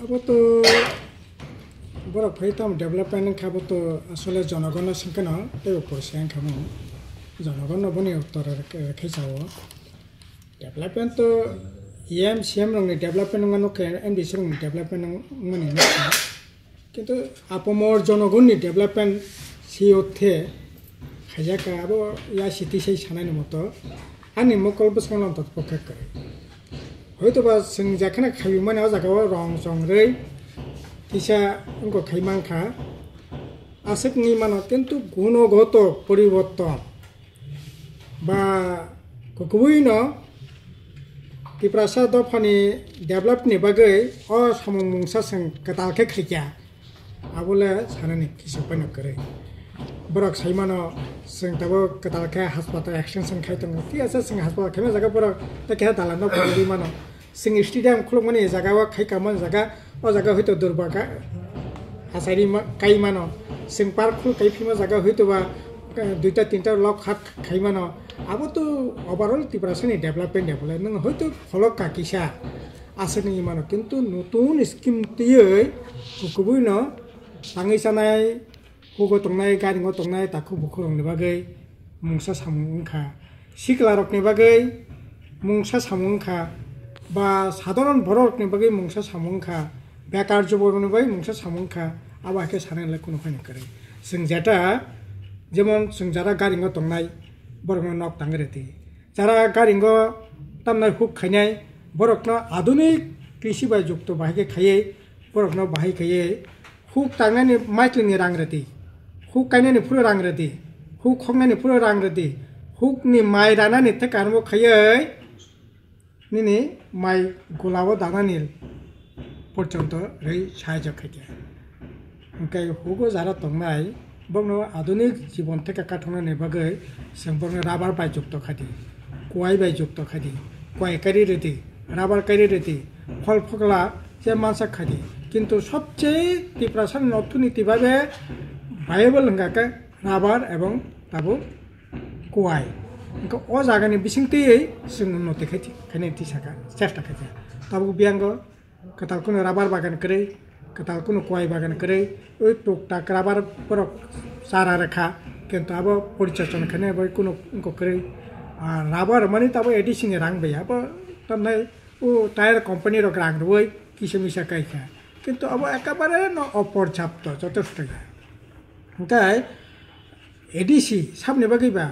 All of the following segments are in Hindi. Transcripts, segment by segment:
Abo to borok phai tam development khabo to asole jonogon singkano tebo porsian khamo jonogon boni uttor rakhe chawo development to EM CM rong development ngano ke NDC rong development ngani na kintu apomor jonogon ni development si othe khajaka abo ya city sei sanani moto ani mokol buskan tot pokhek kare hoyto ba sing jakhana khabi mane o jagao rong song rei kisha unko khaiman kha asek ni mano kintu গুণগত পরিবর্তন বা kukuino kiprasa dofani develop ni bagai o samungsa sing katal ke khikya abule sanani kisa pana kare borok saimano sing tabo katal ke hospital action sing khaitong ti asa sing hospital khema jaga borok ta ke dalano pori mano sing stadium khulmani jaga wa khaikaman jaga o jaga hoito durbaga asari kai mano sing park khul kaifima jaga hoito ba দুইটা তিনটা লক হাত খাইমানো আবো তো ওভারঅল ত্রিপুরাসনি ডেভেলপমেন্ট নং হয়তো ফলক কাকিসা আসেনি মানো কিন্তু নতুন স্কিম দিয়ে কুকুবুইনো বাঙাই সানাই হুগো তংনাই গারিঙো তংনাই তাকু বুখুরংনি বাগै মুংसा সাमुंखा सिखलारकनि बागै मुंसा सामुंखा बा साधारण बरकनि बागै मुंसा सामुंखा बेकार जबरनि बागै मुंसा सामुंखा आबाके सानायलाय कोनो फाइन करे जों जेटा যেমন যারা গাড়িঙ্গ তংনাই বরকনো নক তাঙ্গরেতি যারা গাড়িঙ্গ তামনাই হুক খাইনাই বরকনো আধুনিক কৃষি বাই যুক্ত বাহিকে খাইয়ে বরকনো বাহি খাইয়ে হুক তাংনানি মাইক্লিনি রাংরেতি হুক কাইনানি পুরো রাংরেতি হুক খংনানি পুরো রাংরেতি হুকনি মাই রানানি থেকে আরম্ভ খাইয়ে নিনি মাই গোলাও দানানি পর্যন্ত রেই সাহায্য খাইতে ওকে হুকো যারা তংনাই বংনো আধুনিক জীবন থেকে কাঠনানি বাগৈ जों বংনো রাবার বাই যুক্ত খাদি কোয়াই বাই যুক্ত খাদি কোয়াই কারি রেতি রাবার কারি রেতি ফল ফগলা যে মানসা খাদি কিন্তু সবচেয়ে ত্রিপুরাসার অর্থনীতিভাবে ভাইয়েবল হঙ্গাকে রাবার এবং তাবো কোয়াই ও জায়গানি বিসিংতেই जों উন্নতি খাইতি খাইনি তিসাকা চেষ্টা খাইতি তাবো বিয়াঙ্গ কাতাল কোনো রাবার বাগান করে katal kuno kuai bagan kere oi tukta krabar porok sara rekha kintu abo porichorchana khane bai kuno ko kere rabar mani tabo edison rang be abo tamnai o tire company ro rang roi kisemisa kai kha kintu abo ekabare no oporjapto যথেষ্ট ওটাই এডিসি সামনে বাগै বা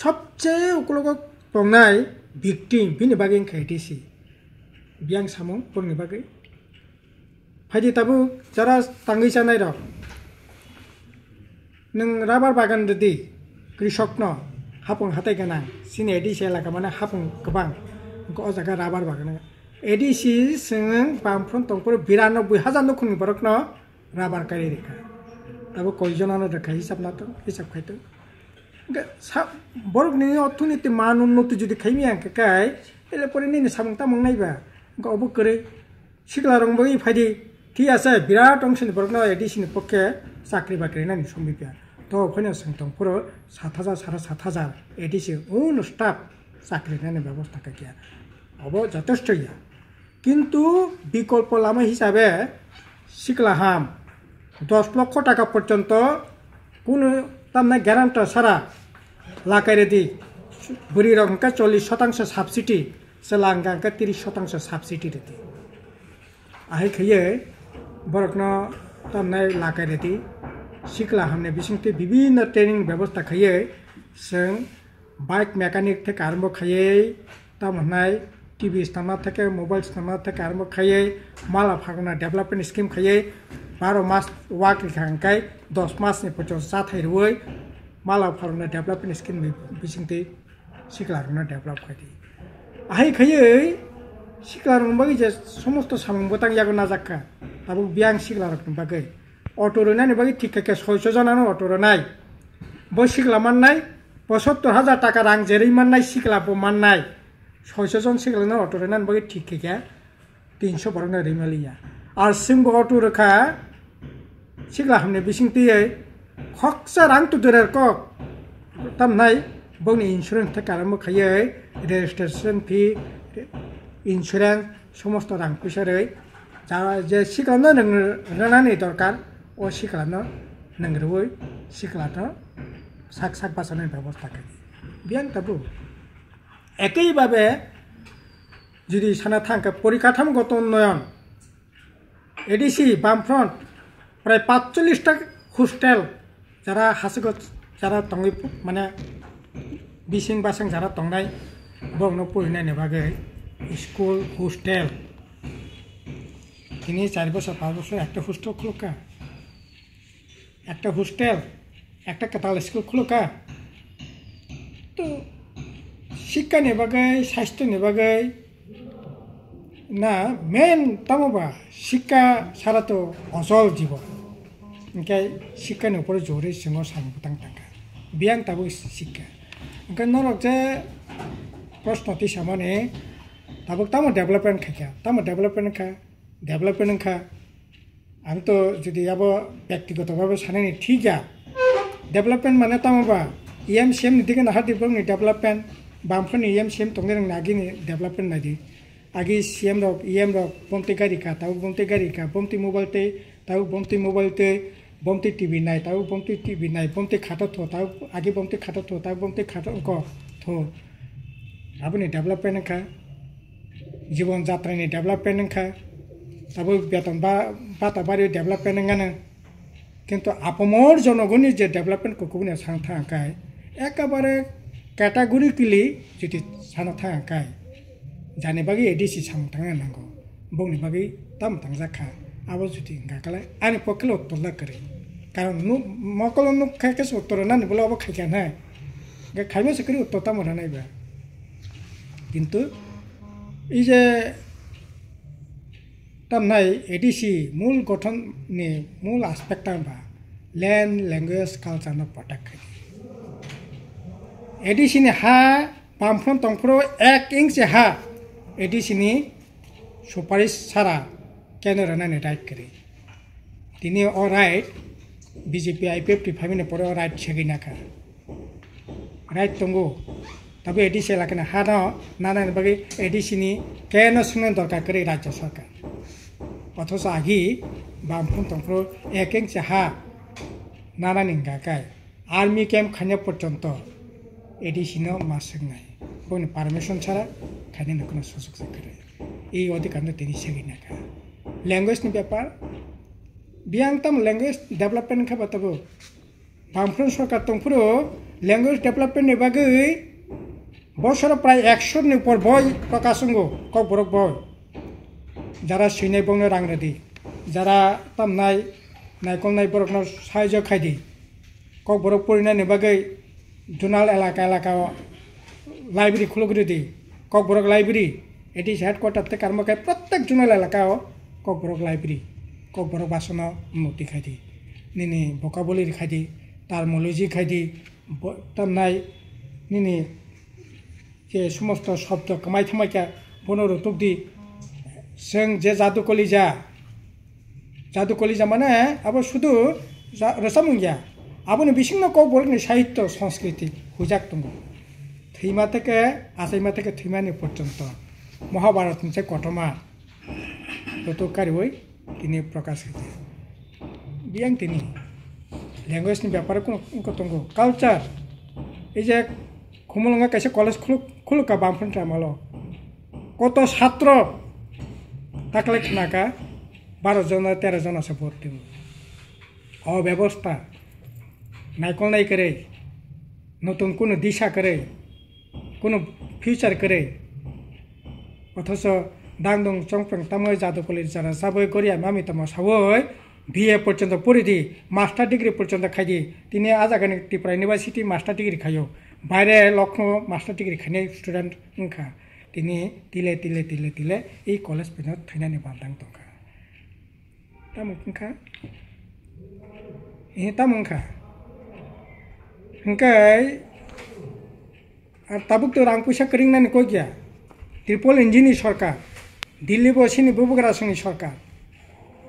সবচেয়ে উকলগ তংনাই ভিকটিম বিনি বাগै খা এডিসি বিয়াং সামং পরনি বাগै ফাইদি তাবো যারা তাঙ্গै জানাই রক नों राबार बागान रेदि कृषक न हापुं हाथाय गोनां सिनि एडिसि एलाका माने हापुं गोबां ओ जागा राबार बागान एडिसि जों बामफ्रन तंपुर 92,000 नखुनि बरक न राबार गारि रेखा दाबो कयजनानो रेखा हिसाब नातो हिसाब खायतो बरकनि अर्थनीति मान उन्नति जुदि खाइमि आंके काय एले परे नि सामुं तामुं नायबा गबो करे सिगला रंबोई फाइदि ঠিক আছে বিরাট অংশনি বরক না এডিসিনি পক্ষে চাকরি বাকরি নানি সম্বিপিয়া তো ওখানে সোংতং পুরো 7,000 7,500 এডিসি উন স্টাফ চাকরি নানি ব্যবস্থা কাকিয়া অব যথেষ্ট ইয়া কিন্তু বিকল্প লামা হিসাবে শিখলাহাম 10 লক্ষ টাকা পর্যন্ত কোন তামনা গ্যারান্টার সারা লাকাইরে দি বুড়ি রকমকা 40% সাবসিডি সেলাঙ্গাঙ্কা 30% সাবসিডি রেতি আহে খাইয়ে বরকনো তামনাই লাকাই রেতি শিখলা হামনে বিসিংতে বিভিন্ন ট্রেনিং ব্যবস্থা খাইয়ে जों বাইক মেকানিক থেকে আরম্ভ খাইয়ে তামনাই টিভি স্টামা থেকে মোবাইল স্টামা থেকে আরম্ভ খাইয়ে মালা ফাগনা ডেভেলপমেন্ট স্কিম খাইয়ে 12 মাস ওয়াক খাঙ্কাই 10 মাস नि পর্যন্ত সাথাই রই মালা ফাগনা ডেভেলপমেন্ট স্কিম বিসিংতে শিখলা রনা ডেভেলপ খাইতি আহে খাইয়ে শিখলার বাকি যে সমস্ত সামুং বতাং যাগো না যাক্কা তাবো বিয়াং শিখলার বাকি অটো রনানি বাকি ঠিক থাকে 600 জনানো অটো রনাই বই শিখলা মাননাই 75,000 টাকা রাং যেরেই মাননাই শিখলা বো মাননাই 600 জন শিখলানো অটো রনানি বাকি ঠিক থাকে 300 বরনা রিমালিয়া আর সিংবো অটো রেখা শিখলা হামনে বিসিংতিয়ে খকসা রাং তুদরের কক তামনাই বংনি ইন্স্যুরেন্স থেকে আরম্ভ খাইয়ে রেজিস্ট্রেশন ফি ইন্স্যুরেন্স সমস্ত রাং পয়সারে যারা যে শিখানো রোনানি দরকার ও শিখানো নঙ্গরবই শিখানো শাক শাক বাঁচানোর ব্যবস্থা করে বিয়াং তাবু একইভাবে যদি সানা থাকা পরিকাঠামোগত উন্নয়ন এডিসি বামফ্রন্ট প্রায় 45টা হোস্টেল যারা হাসিগত যারা তঙ্গি মানে বিসিং বাসিং যারা তংনাই বংনো পড়িনাयनि बागै স্কুল হোস্টেল 3-4 বছর 5 বছর একটা হোস্টেল খুলুকা একটা হোস্টেল একটা কাতাল স্কুল খুলুকা তো শিক্ষাनि बागै স্বাস্থ্যनि बागै না মেন তামবা শিক্ষা ছাড়া তো অচল জীবন ओंखाय शिक्षानि ऊपर जरै सिङाव सानबोथां थांखा बियां ताबो शिक्षा ओंखाय नरक जे प्रश्नति सामाने ताबो तामो डेभलपमेंट खाया तामो डेभलपमेंट खा आं तो जुदि अब व्यक्तिगतभावे सानैनि ठीका डेभलपमेंट माने तामबा EMCM नि दिगना हादिबनि डेभलपमेंट बामफोरनि EMCM तंगेरं नागिनि डेभलपमेंट नादि आगे CM रक EM रक बमते गारि का ताबो बमते गारि का बमते मोबाइल ते ताबो बमते मोबाइल ते बमते टीवी नाय ताबो बमते टीवी नाय बमते खाता थो ताबो आगे बमते खाता थो ताबो बमते खाता को थो आबनि डेभलपमेंट का जीवन यात्रानि डेभलपमेंट का ताबो बेतन बाता बारि डेभलपमेंट गाना किंतु आपमर जनगणनि जे डेभलपमेंट को कुबने सांथा काय एकेबारे कैटेगरिकली जुदि सानथा काय जाने बागै एडिसि सांथाङा नांगौ बंनि बागै ताम थांजाखा आबो जुदि गाकालाय आनि पक्केल उत्तरला करे कारण मकल नुक खायकेस उत्तर नानि बोला अब खायका ना गे खायमे सकरी उत्तर ताम रानायबा किंतु এই যে तामनाय एडिसि मूल गठननि मूल एस्पेक्ट बा लैंड लैंग्वेज कल्चर न प्रोटेक्ट एडिसिनि हा बामफ्रन तंफ्रो 1 इंच हा एडिसिनि सुपारिश सारा केन्द्र रानानै राइट करे दिनै अ राइट बीजेपी IPF फाइमिने परे राइट सेगिनाखा राइट दंगो तबे एडिसि लाखना हा न नानानि बागै एडिसिनि केनो सुनो दरकार करे राज्य सरकार अथच आगि बामफ्रन तंफ्रो 1 इंच हा नानानि गाकाय आर्मी कैम्प खाने पर्यंत एडिसिनो मासंनाय बनि परमिशन छाड़ा खाने नखना सुजुग जाकरे এই অধিকার তিনি সেগিনাকা ল্যাঙ্গুয়েজ नि ব্যাপার বিয়াংতাম ল্যাঙ্গুয়েজ ডেভেলপমেন্ট খাবা তবো বামফ্রন সরকার তংফুরো ল্যাঙ্গুয়েজ ডেভেলপমেন্ট नि बागै বছর প্রায় 100 नि উপর বই প্রকাশঙ্গো কক বরক বই যারা সৈন্যাই বংনো রাংরাদি যারা তামনাই নাইকলনাই বরকनो সাহায্য খাইদি কক বরক পরিনাयनि बागै जुनाल एलाका लाइब्रेरी खुलग्रिदी কক বরক लाइब्रेरी एडिस हेडक्वार्टर ते कर्मकाय प्रत्येक जुनाल एलाका কক বরক लाइब्रेरी কক বরক बासन उन्नति खाइदी निनि भोकाबुलारि खाइदी टार्मोलॉजी खाइदी तामनाय निनि जे समस्त शब्द कमाय थमायका बनरुतुबदि जों जे जादु कलिजा माने अब शुधु रसामुंगिया आबोनि बिसिंनो কক बरकनि साहित्य संस्कृति हुजाक दङ थैमा থেকে आसाइमा থেকে थैमानि पर्यंत महाभारत मोनसे घटना रतकारिवै तिनि प्रकाश होदो बियां तिनि लैंग्वेजनि ब्यापार दङ कालचार এই যে खुमलंगा कैसे कलेज खुलुका बामफ्रन टाइमालो कत छात्र ताकलाय खनाका 12 जना 13 जना से भर्ती अव्यवस्था नायकलनाय करे नतुन कोनो दिशा करे कोनो फ्यूचर करे अथच दांदं चंप्रं तामय जादु कलेज जाना साबै करिया मामी तम साबै BA पर्यंत पढ़िदी मास्टर डिग्री पर्यंत खाइदी तिनि आजागानि त्रिपुरा यूनिवर्सिटी मास्टर डिग्री खायो बाहरे लखनऊ मास्टर डिग्री खाने स्टूडेंट उनका तिनि तिले तिले तिले तिले এই कलेज पेनो थैनानि बालदां दंखा तामुखा तामुखा ओंखाय ताबुक तो रां पैसा करिंनानि को गया ट्रिपल इंजिननि सरकार दिल्ली बसिनि बुबुग्रासनि सरकार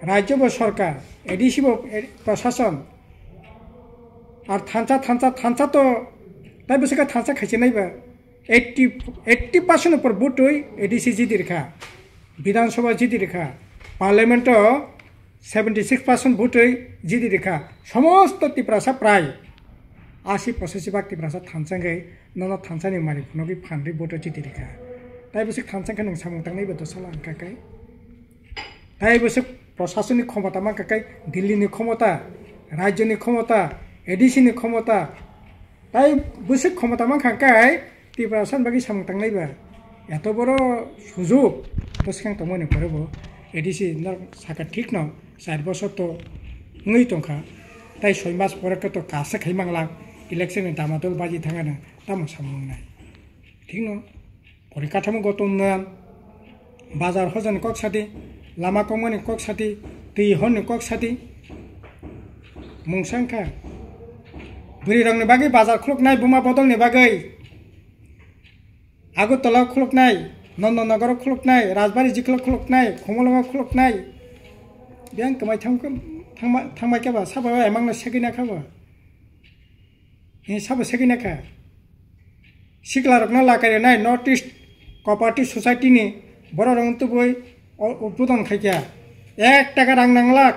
राज्य सरकार एडिसि प्रशासन और थांचा तो दा बिसोरखौ थांचा खायसे नायबा 80% ऊपर बुट एडिसि जिदिरखा विधानसभा जिदिरखा পার্লামেন্ট 76% ভোটে জিতি রেখা সমস্ত ত্রিপুরাসা প্রায় 80% ভাগ ত্রিপুরাসা থানসাঙ্গে নন থানসানি মারি নগি ফান্ডি ভোটে জিতি রেখা তাই বসে থানসাঙ্গে নং সামং তাंगनाय বতো সালা কাকাই তাই বসে প্রশাসনিক ক্ষমতা মা কাকাই দিল্লিনি ক্ষমতা রাজ্যনি ক্ষমতা এডিসিনি ক্ষমতা তাই বসে ক্ষমতা মা কাকাই ত্রিপুরাসান বাকি সামং তাंगनाय বা এত বড় সুযোগ তো সিগাং তো মনে পড়ব এডিসি সাকা ঠিক ন 4 বছর তো ngै তংখা তাই 6 মাস পরে তো কাছে খাইমাংলা ইলেকশনের দামাদল বাজি থাঙা না তামো সামংনাই ঠিক ন পরিকাঠামোগত উন্নয়ন বাজার হজানি কক সাথী লামা কমানি কক সাথী दै হননি কক সাথী মুংসাংখা বুড়ি রংনি বাগै বাজার খুলকনাই বুমা বদলनि বাগै আগরতলা खुलकनाय नंदनगर खुलकनाय राजबाड़ी जिखल खुलकनाय खमलगाव खुलकनाय बें कमाय थांबाय केबा साबा एमांना सेगिना खाबा ए साबा सेगिना खा सिखलारकना लागायनाय नर्थ ईस्ट कोऑपरेटिव सोसाइटी नि बर रंग तो बय उद्बोधन खायया 1 टाका रां नांलाक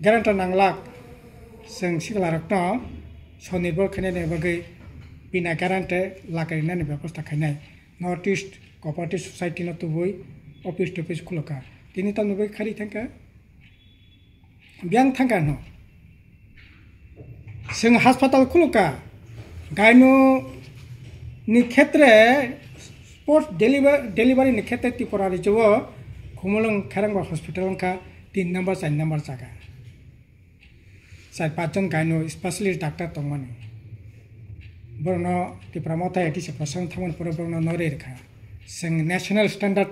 ग्यारान्टार नांलाक जों सिखलारकना स्वनिर्भर खायनाय बागै बिना ग्यारान्टे लागायनानै व्यवस्था खायनाय नर्थ ईस्ट कोऑपरेटिव सोसाइटी न तो बय ऑफिस टफिस खुलका तिनि त नुबै खारि थांका ब्यांग थांका न जों हास्पाताल खुलका गायनो नि क्षेत्रे स्पोर्ट डेलीवरी नि क्षेत्रे त्रिपुरा राज्यो खुमलंग खेरांबा हॉस्पिटल का 3 नंबर 4 नंबर जागा 4-5 जन गायनो स्पेशलिस्ट डाक्टर दंमाने बरनो त्रिपुरा मावथा एटिसि प्रशासन थांमोन पर बरनो नरे रेखा जों नेशनल स्टैंडर्ड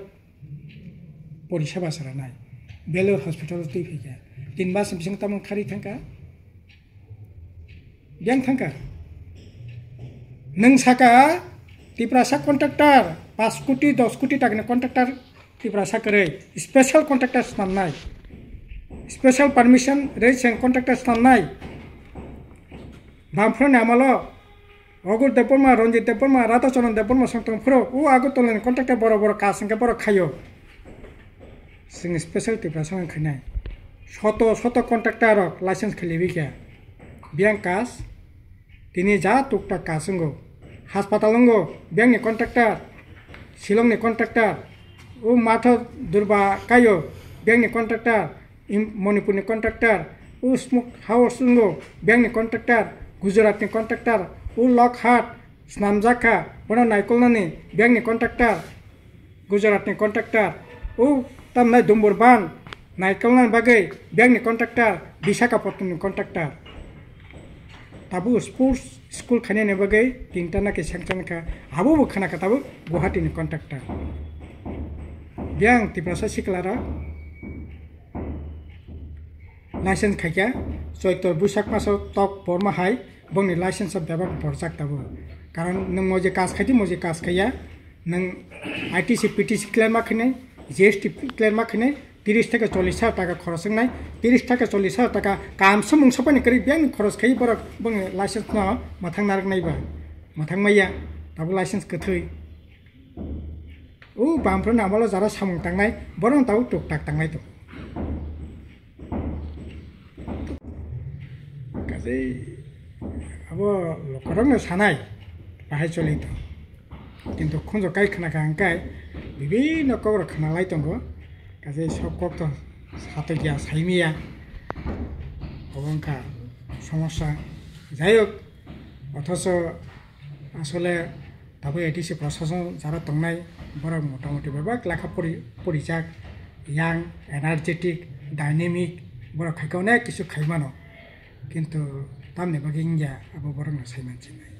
परिसेबा सरानाय बेलुर हॉस्पिटल दै फैगा 3 मास बिसिं तामोन खारि थांका ब्यांग थांका नों साका त्रिपुरासा कन्ट्राक्टर 5 कोटी 10 कोटी टाकानि कन्ट्राक्टर त्रिपुरासा करे स्पेशल कन्ट्राक्टर साननाय स्पेशल परमिशन रेसन कन्ट्राक्टर साननाय बामफ्रन आमालो अगुर देपरमा रंजित देपरमा राधाचरण देपरमा संतम फुरो उ आगरतलानि कन्ट्राक्टर बड़ बड़ कासंके बड़ खायो जों स्पेशल त्रिपुरासा खायनाय शत कन्ट्राक्टर लाइसेंस खलिबिका ब्यांक कास तिनि जा टुकटा कासंगो हास्पातालंगो ब्यांकनि कन्ट्राक्टर शिलंनि कन्ट्राक्टर उ माथा दुर्बा कायो ब्यांकनि कन्ट्राक्टर मणिपुरनि कन्ट्राक्टर उ स्मोक हाउसंगो ब्यांकनि कन्ट्राक्टर गुजरातनि कन्ट्राक्टर उ लकहाट स्नामजाखा बना नायकलनानि ब्यांकनि कन्ट्राक्टर गुजरातनि कन्ट्राक्टर उ तामनाय दुम्बुरबान नायकलनानि बागै ब्यांकनि कन्ट्राक्टर विशाखापट्टनमनि कन्ट्राक्टर ताबु स्पोर्ट्स स्कूल खायनायनि बागै तिनटा नाखि सेंक्सनखा हाबो खानाखा ताबु गुवाहाटीनि कन्ट्राक्टर ब्यांक त्रिपुरासा सिखलारा लाइसेंस खायका चैत्र बैसाख मासाव तक बरमा हाय बंनि लाइसेंस बेबा बरजाक ताबु कारण नों मजे कास खायदि मजे कास खाया नों आईटीसी पीटीसी क्लियर माखिनाय जीएसटी क्लियर माखिनाय 30 टाका 40 टाका खरच नाय 30 टाका 40 टाका कामसो मुंसपानि करि ब्यांक खरच खाय बर बंनि लाइसेंस न माथां नारक नायबा माथां माया ताबु लाइसेंस कथै उ बामफ्र नामालो जारा सामुं तांनाय बरं ताबु टुकटाक तांनाय तो गाजै अब लकरंनो सानाय बाहाय चलितो किन्तु खंजो काय खानाखा आंकाय विभिन्न कबर खानालाय दंगो गाजै सब कक्त सातगिया साइमिया अबंका समस्या যাই হোক অথচ আসলে তাবো এটিসি প্রশাসন যারা দंनाय বড় মোটামুটি বেবাক লেখা পরিচাক ইয়াং এনার্জেটিক ডাইনামিक বড় খাইকাওনে কিছু খাইমানো কিন্তু तामने बागै इंजा अब बरं साइमानसिनाय